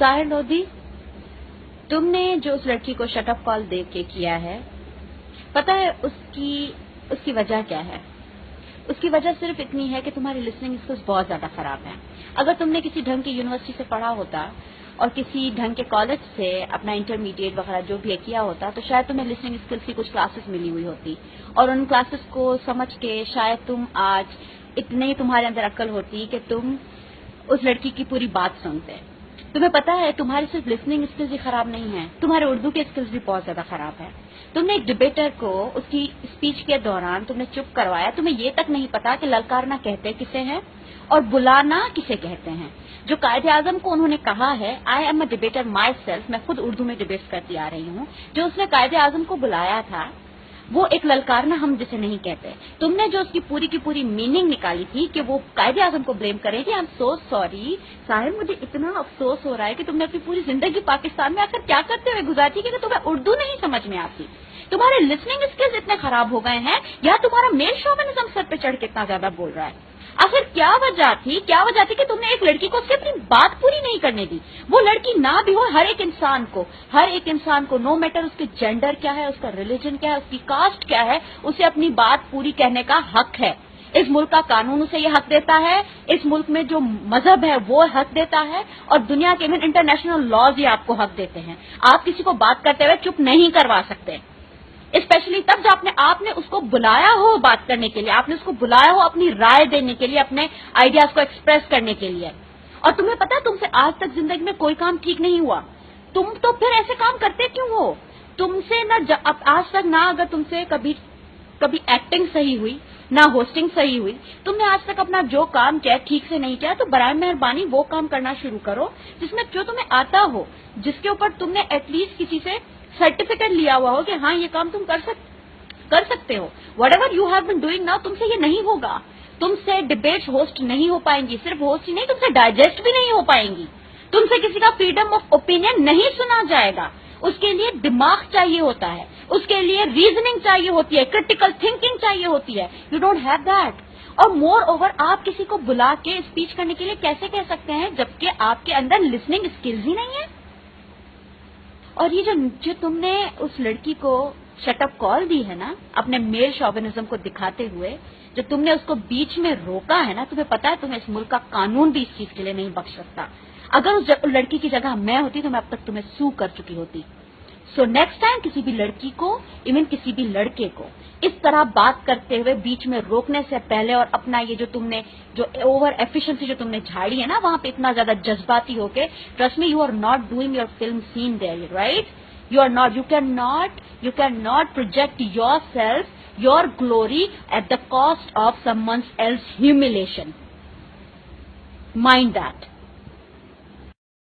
साहिर लोधी, तुमने जो उस लड़की को शट अप कॉल दे के किया है, पता है उसकी वजह क्या है? उसकी वजह सिर्फ इतनी है कि तुम्हारी लिसनिंग स्किल्स बहुत ज्यादा खराब हैं। अगर तुमने किसी ढंग की यूनिवर्सिटी से पढ़ा होता और किसी ढंग के कॉलेज से अपना इंटरमीडिएट वगैरह जो भी किया होता, तो शायद तुम्हें लिसनिंग स्किल्स की कुछ क्लासेस मिली हुई होती और उन क्लासेस को समझ के शायद तुम आज इतने तुम्हारे अंदर अक्ल होती कि तुम उस लड़की की पूरी बात सुनते। तुम्हें पता है तुम्हारी सिर्फ लिसनिंग स्किल्स ही खराब नहीं है, तुम्हारे उर्दू के स्किल्स भी बहुत ज्यादा खराब है। तुमने एक डिबेटर को उसकी स्पीच के दौरान तुमने चुप करवाया, तुम्हें ये तक नहीं पता कि ललकारना कहते किसे हैं और बुलाना किसे कहते हैं। जो कायदे आजम को उन्होंने कहा है, I am a debater my self, मैं खुद उर्दू में डिबेट्स करती आ रही हूँ, जो उसने कायदे आजम को बुलाया था वो एक ललकारना हम जिसे नहीं कहते। तुमने जो उसकी पूरी मीनिंग निकाली थी कि वो कायदे आजम को ब्लेम करेगी, I am so sorry Sahir, मुझे इतना अफसोस हो रहा है कि तुमने अपनी पूरी जिंदगी पाकिस्तान में आकर क्या करते हुए गुजारी कि तुम्हें उर्दू नहीं समझ में आती, तुम्हारे लिसनिंग स्किल्स इतने खराब हो गए हैं, या तुम्हारा मेल शोविनिज्म सर पे चढ़ के इतना ज्यादा बोल रहा है। आखिर क्या वजह थी कि तुमने एक लड़की को उसकी अपनी बात पूरी नहीं करने दी? वो लड़की ना भी हो, हर एक इंसान को नो मैटर उसके जेंडर क्या है, उसका रिलीजन क्या है, उसकी कास्ट क्या है, उसे अपनी बात पूरी कहने का हक है। इस मुल्क का कानून उसे ये हक देता है, इस मुल्क में जो मजहब है वो हक देता है, और दुनिया के इवन इंटरनेशनल लॉज ये आपको हक देते हैं। आप किसी को बात करते हुए चुप नहीं करवा सकते, स्पेशली तब जब आपने उसको बुलाया हो बात करने के लिए, आपने उसको बुलाया हो अपनी राय देने के लिए, अपने आइडियाज को एक्सप्रेस करने के लिए। और तुम्हें पता है तुमसे आज तक जिंदगी में कोई काम ठीक नहीं हुआ, तुम तो फिर ऐसे काम करते क्यों हो? तुमसे आज तक ना अगर तुमसे कभी एक्टिंग सही हुई, ना होस्टिंग सही हुई, तुमने आज तक अपना जो काम किया ठीक से नहीं किया, तो बराए मेहरबानी वो काम करना शुरू करो जिसमें जो तुम्हें आता हो, जिसके ऊपर तुमने एटलीस्ट किसी से सर्टिफिकेट लिया हुआ हो कि हाँ ये काम तुम कर सकते हो। Whatever you have been doing now, तुमसे ये नहीं होगा, तुमसे डिबेट्स होस्ट नहीं हो पाएंगी, सिर्फ होस्ट ही नहीं, तुमसे डाइजेस्ट भी नहीं हो पाएंगी, तुमसे किसी का फ्रीडम ऑफ ओपिनियन नहीं सुना जाएगा। उसके लिए दिमाग चाहिए होता है, उसके लिए रीजनिंग चाहिए होती है, क्रिटिकल थिंकिंग चाहिए होती है। You don't have that. और मोर ओवर आप किसी को बुला के स्पीच करने के लिए कैसे कह सकते हैं जबकि आपके अंदर लिसनिंग स्किल्स ही नहीं है? और ये जो तुमने उस लड़की को शटअप कॉल दी है ना, अपने मेल शोविनिज्म को दिखाते हुए, जो तुमने उसको बीच में रोका है ना, तुम्हें पता है तुम्हें इस मुल्क का कानून भी इस चीज के लिए नहीं बख्श सकता। अगर उस लड़की की जगह मैं होती तो मैं अब तक तुम्हें सू कर चुकी होती। सो नेक्स्ट टाइम किसी भी लड़की को, इवन किसी भी लड़के को इस तरह बात करते हुए बीच में रोकने से पहले, और अपना ये जो तुमने जो ओवर एफिशिएंसी जो तुमने झाड़ी है ना वहां पे इतना ज्यादा जज्बाती होके, trust me, you are not doing your film scene there, right? You are not, you can not project yourself, your glory at the cost of someone else humiliation. Mind that.